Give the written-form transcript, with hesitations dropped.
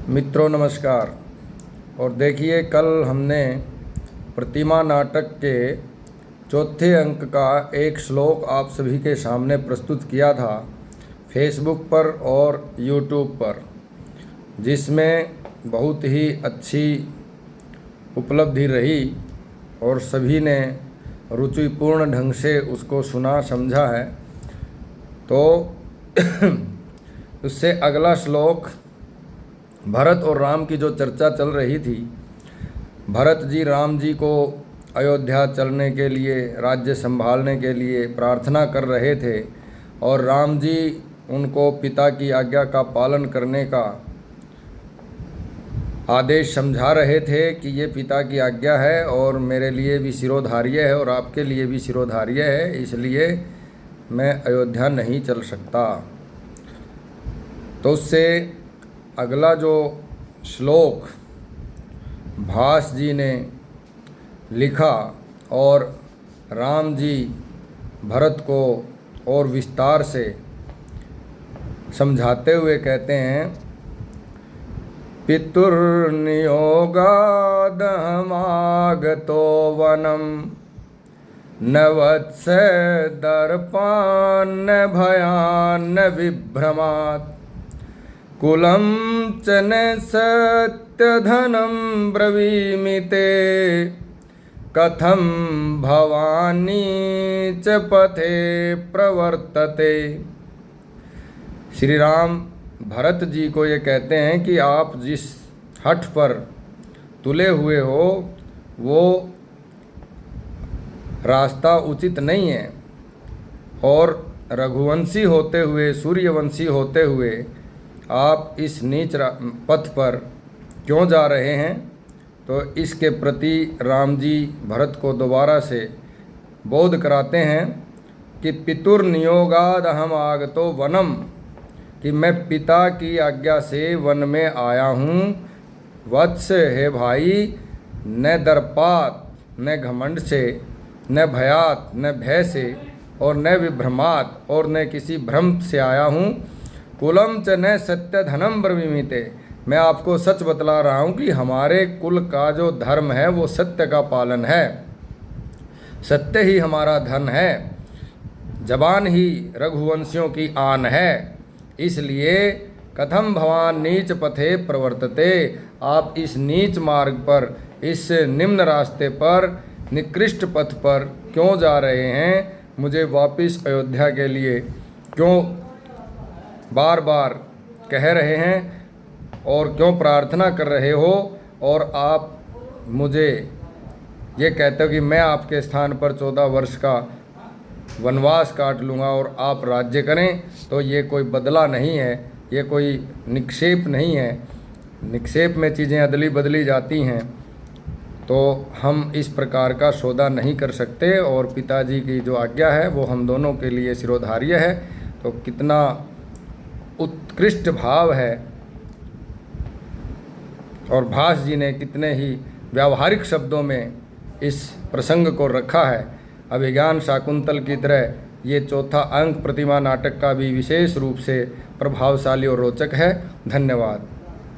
मित्रों नमस्कार। और देखिए, कल हमने प्रतिमा नाटक के चौथे अंक का एक श्लोक आप सभी के सामने प्रस्तुत किया था फेसबुक पर और यूट्यूब पर, जिसमें बहुत ही अच्छी उपलब्धि रही और सभी ने रुचिपूर्ण ढंग से उसको सुना समझा है। तो उससे अगला श्लोक भरत और राम की जो चर्चा चल रही थी, भरत जी राम जी को अयोध्या चलने के लिए, राज्य संभालने के लिए प्रार्थना कर रहे थे और राम जी उनको पिता की आज्ञा का पालन करने का आदेश समझा रहे थे कि ये पिता की आज्ञा है और मेरे लिए भी शिरोधार्य है और आपके लिए भी शिरोधार्य है, इसलिए मैं अयोध्या नहीं चल सकता। तो उससे अगला जो श्लोक भास जी ने लिखा और राम जी भरत को और विस्तार से समझाते हुए कहते हैं, पितुर्नियोगादहमागतो वनम न वत्स दर्पान्न भयान्न विभ्रमात् कुलं च न सत्यधनं ब्रवीमि ते कथं भवानी च पथे प्रवर्तते। श्री राम भरत जी को ये कहते हैं कि आप जिस हठ पर तुले हुए हो वो रास्ता उचित नहीं है और रघुवंशी होते हुए, सूर्यवंशी होते हुए आप इस नीच पथ पर क्यों जा रहे हैं। तो इसके प्रति राम जी भरत को दोबारा से बोध कराते हैं कि पितुर्नियोगाद हम आगतो वनम, कि मैं पिता की आज्ञा से वन में आया हूँ। वत्स है भाई, न दर्पात, न घमंड से, न भयात, न भय से, और न विभ्रमात, और न किसी भ्रम से आया हूँ। कुलम च न सत्य धनम ब्रवीमिते, मैं आपको सच बतला रहा हूँ कि हमारे कुल का जो धर्म है वो सत्य का पालन है। सत्य ही हमारा धन है, जबान ही रघुवंशियों की आन है। इसलिए कथम भवान नीच पथे प्रवर्तते, आप इस नीच मार्ग पर, इस निम्न रास्ते पर, निकृष्ट पथ पर क्यों जा रहे हैं। मुझे वापस अयोध्या के लिए क्यों बार बार कह रहे हैं और क्यों प्रार्थना कर रहे हो, और आप मुझे ये कहते हो कि मैं आपके स्थान पर 14 वर्ष का वनवास काट लूँगा और आप राज्य करें। तो ये कोई बदला नहीं है, ये कोई निक्षेप नहीं है। निक्षेप में चीज़ें अदली बदली जाती हैं, तो हम इस प्रकार का सौदा नहीं कर सकते और पिताजी की जो आज्ञा है वो हम दोनों के लिए शिरोधार्य है। तो कितना उत्कृष्ट भाव है और भास जी ने कितने ही व्यावहारिक शब्दों में इस प्रसंग को रखा है। अभिज्ञान शाकुंतल की तरह ये चौथा अंक प्रतिमा नाटक का भी विशेष रूप से प्रभावशाली और रोचक है। धन्यवाद।